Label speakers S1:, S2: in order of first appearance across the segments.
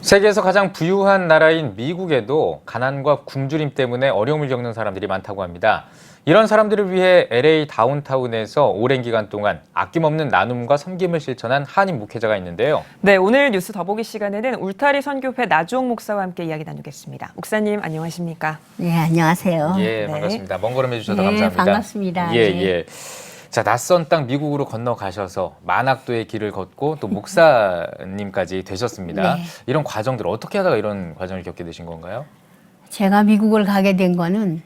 S1: 세계에서 가장 부유한 나라인 미국에도 가난과 굶주림 때문에 어려움을 겪는 사람들이 많다고 합니다. 이런 사람들을 위해 LA 다운타운에서 오랜 기간 동안 아낌없는 나눔과 섬김을 실천한 한인 목회자가 있는데요.
S2: 네, 오늘 뉴스 더보기 시간에는 울타리 선교회 나주홍 목사와 함께 이야기 나누겠습니다. 목사님, 안녕하십니까?
S3: 네, 안녕하세요.
S1: 예,
S2: 네.
S1: 반갑습니다. 먼 걸음 해주셔서
S3: 네,
S1: 감사합니다.
S3: 반갑습니다.
S1: 예,
S3: 네.
S1: 예. 자, 낯선 땅 미국으로 건너가셔서 만학도의 길을 걷고 또 목사님까지 되셨습니다.
S3: 네.
S1: 이런 과정들 어떻게 하다가 이런 과정을 겪게 되신 건가요?
S3: 제가 미국을 가게 된 거는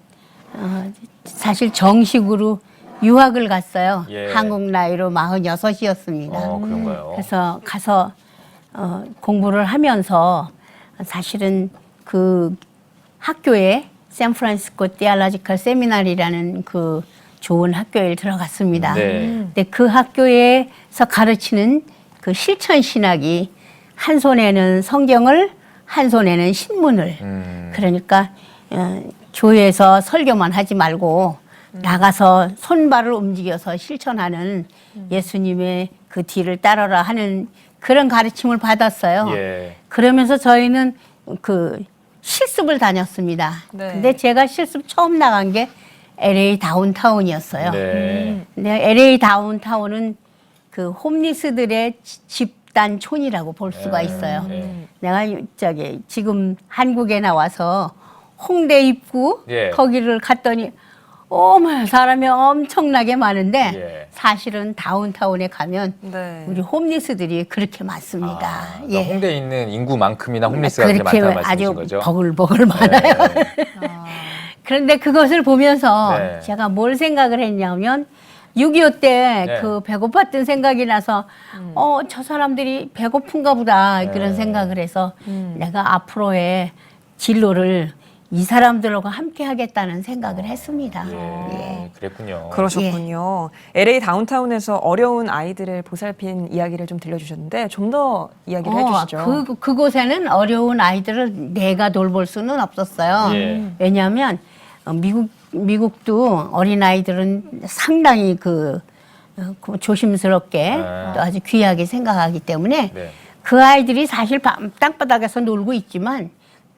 S3: 사실 정식으로 유학을 갔어요.
S1: 예.
S3: 한국 나이로 46이었습니다.
S1: 그런가요?
S3: 그래서 가서 공부를 하면서 사실은 그 학교에 샌프란시스코 티올로지컬 세미나리라는 그 좋은 학교에 들어갔습니다.
S1: 네.
S3: 근데 그 학교에서 가르치는 그 실천 신학이 한 손에는 성경을 한 손에는 신문을 그러니까 교회에서 설교만 하지 말고 나가서 손발을 움직여서 실천하는 예수님의 그 뒤를 따르라 하는 그런 가르침을 받았어요.
S1: 예.
S3: 그러면서 저희는 그 실습을 다녔습니다.
S2: 네.
S3: 근데 제가 실습 처음 나간 게 LA 다운타운이었어요.
S1: 네.
S3: 근데 LA 다운타운은 그 홈리스들의 집단촌이라고 볼 수가 있어요. 내가 지금 한국에 나와서 홍대 입구
S1: 예.
S3: 거기를 갔더니 어머 사람이 엄청나게 많은데
S1: 예.
S3: 사실은 다운타운에 가면
S2: 네.
S3: 우리 홈리스들이 그렇게 많습니다.
S1: 그러니까 홍대에 있는 인구만큼이나 홈리스가 그렇게
S3: 그렇게
S1: 많다는 말씀이신
S3: 아주
S1: 거죠?
S3: 버글버글 많아요. 그런데 그것을 보면서
S1: 네.
S3: 제가 뭘 생각을 했냐면 6.25 때
S1: 네.
S3: 그 배고팠던 생각이 나서 저 사람들이 배고픈가 보다 그런 생각을 해서 내가 앞으로의 진로를 이 사람들하고 함께 하겠다는 생각을 했습니다.
S1: 예. 그랬군요.
S2: 그러셨군요. LA 다운타운에서 어려운 아이들을 보살핀 이야기를 좀 들려주셨는데 좀 더 이야기를 해주시죠.
S3: 그곳에는 어려운 아이들을 내가 돌볼 수는 없었어요.
S1: 예.
S3: 왜냐하면 미국도 어린 아이들은 상당히 조심스럽게 또 아주 귀하게 생각하기 때문에
S1: 네.
S3: 그 아이들이 사실 땅바닥에서 놀고 있지만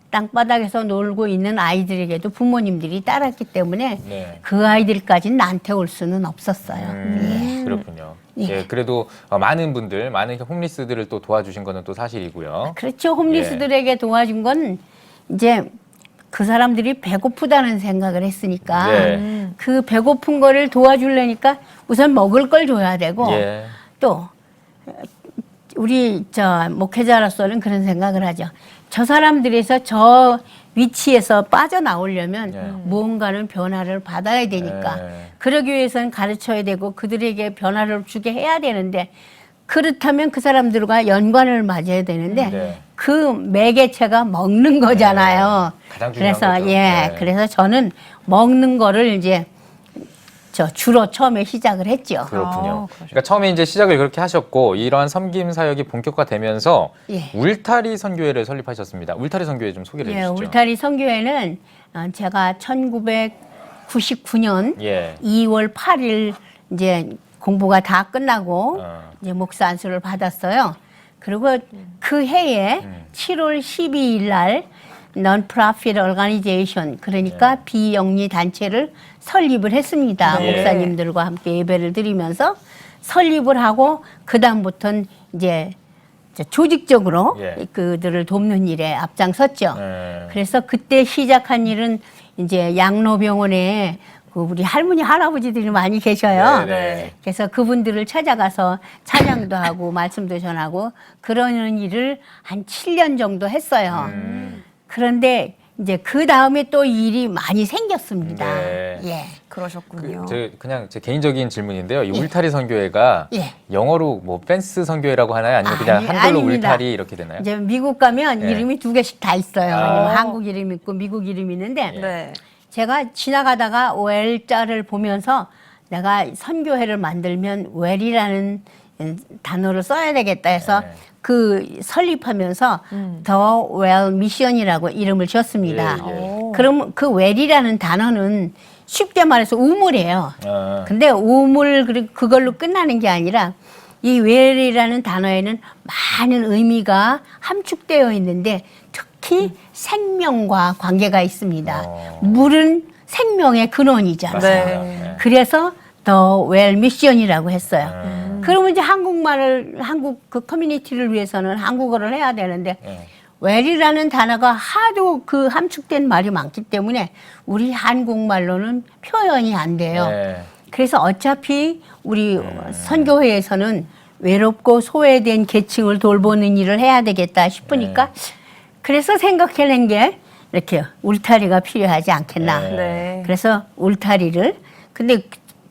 S3: 땅바닥에서 놀고 있는 아이들에게도 부모님들이 따랐기 때문에
S1: 네.
S3: 그 아이들까지는 나한테 올 수는 없었어요.
S1: 그렇군요.
S3: 예.
S1: 예, 그래도 많은 분들, 많은 홈리스들을 또 도와주신 거는 또 사실이고요.
S3: 그렇죠. 홈리스들에게 도와준 건 이제 그 사람들이 배고프다는 생각을 했으니까
S1: 예.
S3: 그 배고픈 거를 도와주려니까 우선 먹을 걸 줘야 되고
S1: 예.
S3: 또 우리 목회자로서는 그런 생각을 하죠. 저 사람들에서 저 위치에서 빠져나오려면
S1: 예.
S3: 무언가는 변화를 받아야 되니까
S1: 예.
S3: 그러기 위해서는 가르쳐야 되고 그들에게 변화를 주게 해야 되는데 그렇다면 그 사람들과 연관을 맞아야 되는데
S1: 네.
S3: 그 매개체가 먹는 거잖아요.
S1: 가장 중요한
S3: 그래서
S1: 거죠.
S3: 예,
S1: 네.
S3: 그래서 저는 먹는 거를 이제 주로 처음에 시작을 했죠.
S1: 그렇군요. 그러니까 처음에 이제 시작을 그렇게 하셨고 이러한 섬김 사역이 본격화되면서
S3: 예.
S1: 울타리 선교회를 설립하셨습니다. 울타리 선교회 좀 소개를
S3: 예,
S1: 해주시죠.
S3: 울타리 선교회는 제가 1999년
S1: 예.
S3: 2월 8일 이제 공부가 다 끝나고 이제 목사 안수를 받았어요. 그리고 그 해에 7월 12일 날 Non-Profit Organization 그러니까 비영리 단체를 설립을 했습니다.
S1: 네.
S3: 목사님들과 함께 예배를 드리면서 설립을 하고 그 다음부터는 이제 조직적으로
S1: 예.
S3: 그들을 돕는 일에 앞장섰죠.
S1: 네.
S3: 그래서 그때 시작한 일은 이제 양로병원에 우리 할머니 할아버지들이 많이 계셔요.
S1: 네, 네.
S3: 그래서 그분들을 찾아가서 찬양도 하고 말씀도 전하고 그러는 일을 한 7년 정도 했어요. 그런데 이제 그 다음에 또 일이 많이 생겼습니다.
S1: 네.
S3: 예.
S2: 그러셨군요.
S1: 그냥 제 개인적인 질문인데요. 이 울타리 선교회가
S3: 예.
S1: 영어로 뭐 펜스 선교회라고 하나요? 아니면 그냥
S3: 아니,
S1: 한글로
S3: 아닙니다.
S1: 울타리 이렇게 되나요?
S3: 이제 미국 가면
S1: 예.
S3: 이름이 두 개씩 다 있어요.
S1: 아.
S3: 왜냐면 한국 이름이 있고 미국 이름이 있는데
S2: 네.
S3: 제가 지나가다가 웰자를 보면서 내가 선교회를 만들면 웰이라는 단어를 써야 되겠다 해서
S1: 네.
S3: 그 설립하면서 더 웰 미션이라고 이름을 지었습니다.
S1: 예, 예.
S3: 그럼 그 웰이라는 단어는 쉽게 말해서 우물이에요. 근데 우물 그걸로 끝나는 게 아니라 이 well이라는 단어에는 많은 의미가 함축되어 있는데 특히 생명과 관계가 있습니다. 물은 생명의 근원이잖아요.
S2: 네.
S3: 그래서 The Well Mission이라고 했어요. 그러면 이제 한국 그 커뮤니티를 위해서는 한국어를 해야 되는데 well이라는 단어가 하도 그 함축된 말이 많기 때문에 우리 한국말로는 표현이 안 돼요.
S1: 네.
S3: 그래서 어차피 우리 선교회에서는 외롭고 소외된 계층을 돌보는 일을 해야 되겠다 싶으니까 그래서 생각해낸 게 이렇게 울타리가 필요하지 않겠나.
S2: 네.
S3: 그래서 울타리를 근데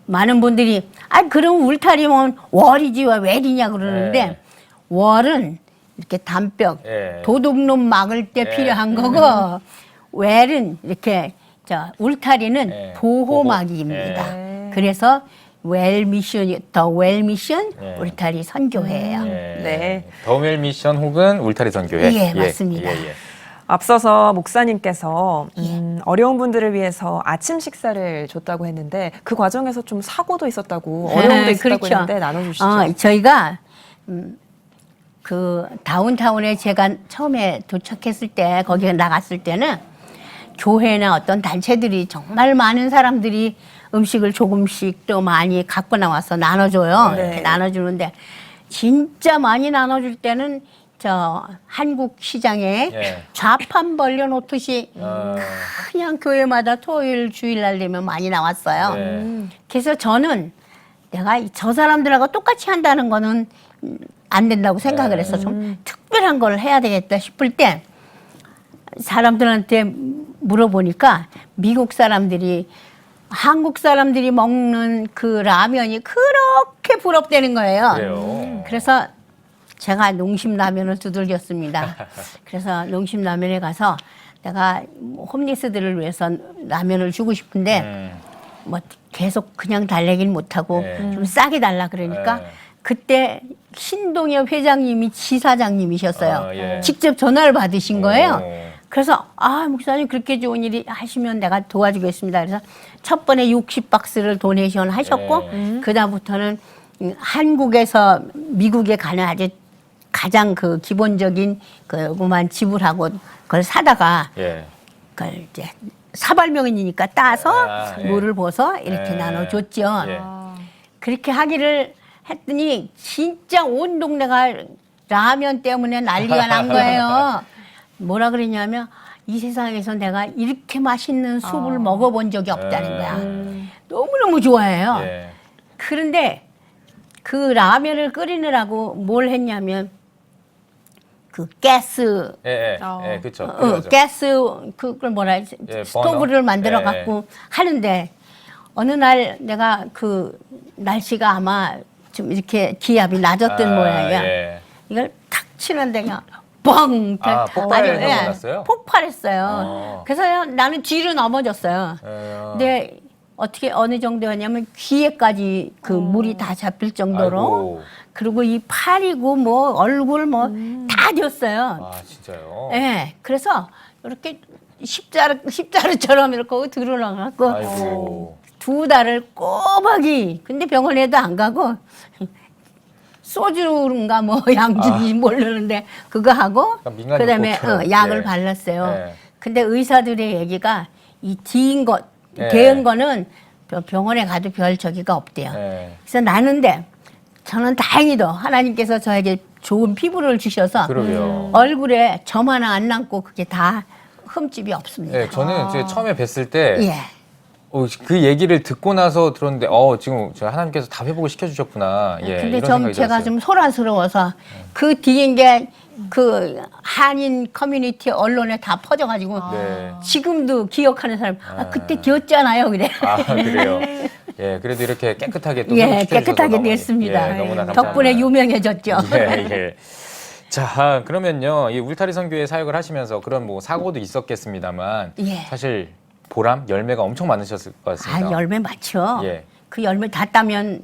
S3: 많은 분들이 그럼 울타리면 월이지 왜 웰이냐 그러는데 월은 이렇게 담벽 도둑놈 막을 때 필요한 거고 웰은 이렇게 울타리는 보호막입니다. 그래서 웰 미션, 더 웰 미션 울타리 선교회예요.
S2: 네.
S1: 더 웰 미션 혹은 울타리 선교회.
S3: 예, 맞습니다.
S2: 앞서서 목사님께서 어려운 분들을 위해서 아침 식사를 줬다고 했는데 그 과정에서 좀 사고도 있었다고 어려움도 있었다고
S3: 그렇죠.
S2: 했는데 나눠주시죠.
S3: 저희가 그 다운타운에 제가 처음에 도착했을 때 거기에 나갔을 때는 교회나 어떤 단체들이 정말 많은 사람들이 음식을 조금씩 또 많이 갖고 나와서 나눠줘요.
S2: 네.
S3: 이렇게 나눠주는데 진짜 많이 나눠줄 때는 저 한국 시장에 좌판 벌려놓듯이 그냥 교회마다 토요일 주일날 되면 많이 나왔어요. 그래서 저는 내가 저 사람들하고 똑같이 한다는 거는 안 된다고 생각을 해서 좀 특별한 걸 해야 되겠다 싶을 때 사람들한테 물어보니까 미국 사람들이 한국 사람들이 먹는 그 라면이 그렇게 부럽다는 거예요.
S1: 그래요.
S3: 그래서 제가 농심라면을 두들겼습니다. 그래서 농심라면에 가서 내가 홈리스들을 위해서 라면을 주고 싶은데 뭐 계속 그냥 달래긴 못하고 좀 싸게 달라 그러니까 그때 신동엽 회장님이 지사장님이셨어요. 직접 전화를 받으신 거예요. 그래서 목사님 그렇게 좋은 일이 하시면 내가 도와주겠습니다. 그래서 첫 번에 60박스를 도네이션 하셨고 그다음부터는 한국에서 미국에 가는 아주 가장 그 기본적인 그만 지불하고 그걸 사다가 그걸 이제 사발명이니까 따서 물을 부어서 이렇게 나눠줬죠. 그렇게 하기를 했더니 진짜 온 동네가 라면 때문에 난리가 난 거예요. 뭐라 그랬냐면 이 세상에서 내가 이렇게 맛있는 숲을 먹어본 적이 없다는 거야. 너무너무 좋아해요. 그런데 그 라면을 끓이느라고 뭘 했냐면 그 가스,
S1: 그렇죠.
S3: 가스 그걸 뭐라 해야지? 스토브를 만들어 갖고 하는데 어느 날 내가 그 날씨가 아마 좀 이렇게 기압이 낮았던 모양이야. 이걸 탁 치는데 그냥 뻥!
S1: 폭발했어요?
S3: 폭발했어요. 그래서 나는 뒤로 넘어졌어요. 근데 어떻게 어느 정도였냐면 귀에까지 그 물이 다 잡힐 정도로 그리고 이 팔이고 뭐 얼굴 뭐 다 졌어요.
S1: 진짜요?
S3: 네, 그래서 이렇게 십자루처럼 이렇게 들어나갖고 2달을 꼬박이 근데 병원에도 안 가고 소주인가 뭐 양주인지 모르는데 그거 하고 그다음에 약을 발랐어요. 근데 의사들의 얘기가 이 뒤인 것 대은 거는 병원에 가도 별 저기가 없대요. 그래서 나는데 저는 다행히도 하나님께서 저에게 좋은 피부를 주셔서 얼굴에 점 하나 안 남고 그게 다 흠집이 없습니다.
S1: 저는 이제 처음에 뵀을 때 그 얘기를 듣고 나서 들었는데 지금 하나님께서 다 회복을 시켜주셨구나.
S3: 근데 제가 좀 소란스러워서 그 뒤인 게 그 한인 커뮤니티 언론에 다 퍼져가지고 지금도 기억하는 사람 그때 기었잖아요 그래.
S1: 그래요. 그래도 이렇게 깨끗하게 또
S3: 깨끗하게 됐습니다.
S1: 너무나 감사합니다.
S3: 덕분에 유명해졌죠.
S1: 자, 그러면요, 이 울타리 선교회 사역을 하시면서 그런 뭐 사고도 있었겠습니다만 사실 보람, 열매가 엄청 많으셨을 것 같습니다.
S3: 열매 많죠. 그 열매 다 따면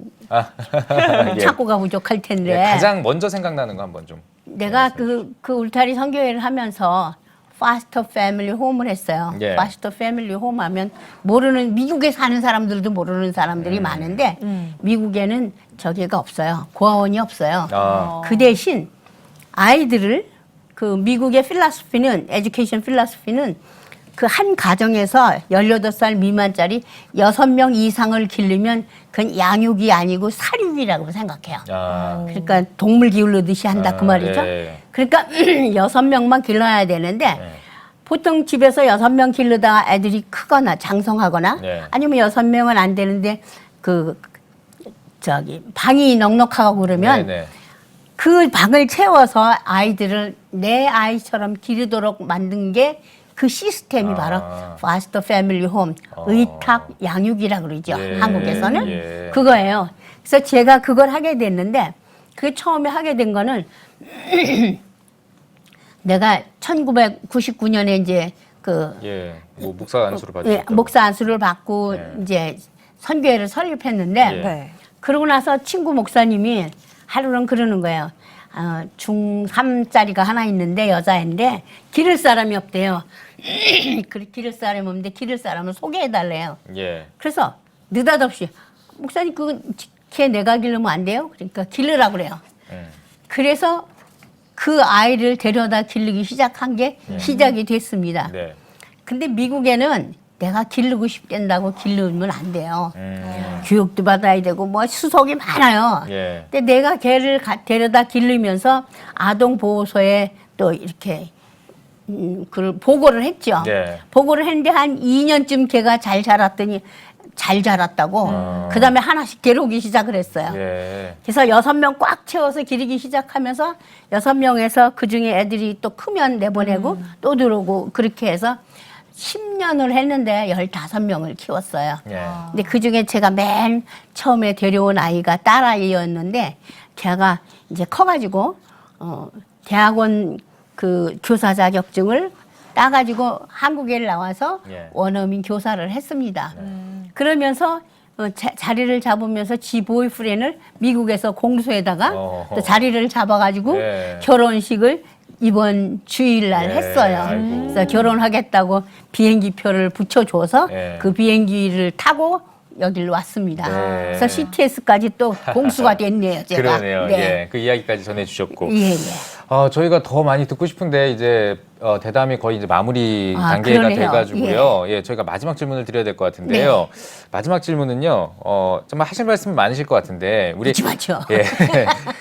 S3: 창고가 부족할 텐데.
S1: 가장 먼저 생각나는 거 한번 좀.
S3: 내가 그 울타리 선교회를 하면서 파스터 패밀리 홈을 했어요.
S1: 예.
S3: 파스터 패밀리 홈 하면 모르는 미국에 사는 사람들도 모르는 사람들이 많은데 미국에는 저기가 없어요. 고아원이 없어요.
S1: 아.
S3: 그 대신 아이들을 그 미국의 필라소피는 에듀케이션 필라소피는 그 한 가정에서 18살 미만짜리 6명 이상을 기르면 그건 양육이 아니고 사육이라고 생각해요.
S1: 아.
S3: 그러니까 동물 기르듯이 한다 그 말이죠.
S1: 예.
S3: 그러니까 6명만 길러야 되는데 보통 집에서 6명 기르다가 애들이 크거나 장성하거나
S1: 네.
S3: 아니면 6명은 안 되는데 그 저기 방이 넉넉하고 그러면
S1: 네네.
S3: 그 방을 채워서 아이들을 내 아이처럼 기르도록 만든 게 그 시스템이 바로 파스터 패밀리 홈, 의탁 양육이라 그러죠.
S1: 예,
S3: 한국에서는
S1: 예.
S3: 그거예요. 그래서 제가 그걸 하게 됐는데 그게 처음에 하게 된 거는 내가 1999년에 이제 그
S1: 예. 뭐 목사 안수를
S3: 예,
S1: 받으셨다고.
S3: 목사 안수를 받고
S1: 네.
S3: 이제 선교회를 설립했는데
S1: 예.
S2: 네.
S3: 그러고 나서 친구 목사님이 하루는 그러는 거예요. 중3짜리가 하나 있는데 여자인데 기를 사람이 없대요. 기를 사람이 없는데 기를 사람을 소개해달래요.
S1: 예.
S3: 그래서 느닷없이 목사님 걔 내가 기르면 안 돼요? 그러니까 기르라고 그래요. 그래서 그 아이를 데려다 기르기 시작한 게 시작이 됐습니다.
S1: 네.
S3: 근데 미국에는 내가 기르고 싶댄다고 기르면 안 돼요. 교육도 받아야 되고 뭐 수속이 많아요.
S1: 예.
S3: 근데 내가 걔를 데려다 기르면서 아동보호소에 또 이렇게 그걸 보고를 했죠.
S1: 네.
S3: 보고를 했는데 한 2년쯤 걔가 잘 자랐더니 잘 자랐다고 그다음에 하나씩 데려오기 시작을 했어요.
S1: 예.
S3: 그래서 6명 꽉 채워서 기르기 시작하면서 6명에서 그중에 애들이 또 크면 내보내고 또 들어오고 그렇게 해서 10년을 했는데 15명을 키웠어요.
S1: 예.
S3: 근데 그중에 제가 맨 처음에 데려온 아이가 딸아이였는데 걔가 이제 커가지고 대학원 그 교사 자격증을 따가지고 한국에 나와서
S1: 예.
S3: 원어민 교사를 했습니다. 그러면서 자리를 잡으면서 지 보이프렌을 미국에서 공소에다가
S1: 어허.
S3: 또 자리를 잡아가지고
S1: 예.
S3: 결혼식을 이번 주일날
S1: 예,
S3: 했어요.
S1: 아이고.
S3: 그래서 결혼하겠다고 비행기표를 붙여줘서
S1: 예.
S3: 그 비행기를 타고 여기로 왔습니다.
S1: 네.
S3: 그래서 CTS까지 또 공수가 됐네요, 제가.
S1: 그러네요.
S3: 네.
S1: 예. 그 이야기까지 전해주셨고.
S3: 예, 예.
S1: 저희가 더 많이 듣고 싶은데 이제 대담이 거의 이제 마무리
S3: 아,
S1: 단계가
S3: 그러네요.
S1: 돼가지고요. 예, 저희가 마지막 질문을 드려야 될 것 같은데요. 마지막 질문은요. 정말 하실 말씀 많으실 것 같은데 우리
S3: 그렇지 마죠.
S1: 예,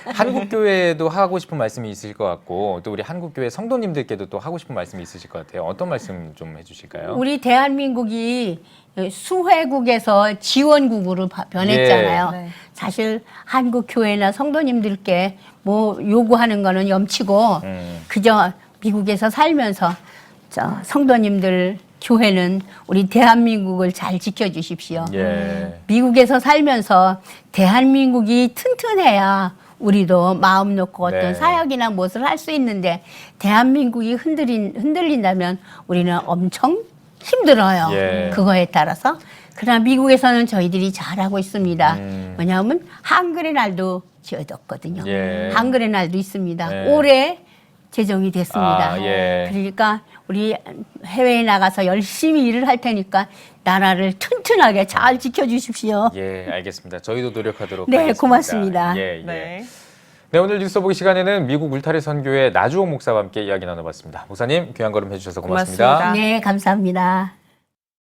S1: 한국 교회도 하고 싶은 말씀이 있으실 것 같고 또 우리 한국 교회 성도님들께도 또 하고 싶은 말씀이 있으실 것 같아요. 어떤 말씀 좀 해주실까요?
S3: 우리 대한민국이 수혜국에서 지원국으로 변했잖아요.
S2: 예. 네.
S3: 사실 한국 교회나 성도님들께 뭐 요구하는 거는 염치고 그저 미국에서 살면서 성도님들 교회는 우리 대한민국을 잘 지켜주십시오.
S1: 예.
S3: 미국에서 살면서 대한민국이 튼튼해야 우리도 마음 놓고
S1: 네.
S3: 어떤 사역이나 무엇을 할 수 있는데 대한민국이 흔들린다면 우리는 엄청 힘들어요.
S1: 예.
S3: 그거에 따라서. 그러나 미국에서는 저희들이 잘하고 있습니다. 왜냐하면 한글의 날도 지어졌거든요.
S1: 예.
S3: 한글의 날도 있습니다.
S1: 예.
S3: 올해 제정이 됐습니다.
S1: 아, 예.
S3: 그러니까 우리 해외에 나가서 열심히 일을 할 테니까 나라를 튼튼하게 잘 지켜주십시오.
S1: 예, 알겠습니다. 저희도 노력하도록
S3: 네,
S1: 하겠습니다.
S3: 고맙습니다.
S1: 예, 예.
S2: 네.
S1: 네, 오늘 뉴스 보기 시간에는 미국 울타리 선교회 나주홍 목사와 함께 이야기 나눠봤습니다. 목사님, 귀한 걸음 해주셔서 고맙습니다.
S2: 고맙습니다.
S3: 네, 감사합니다.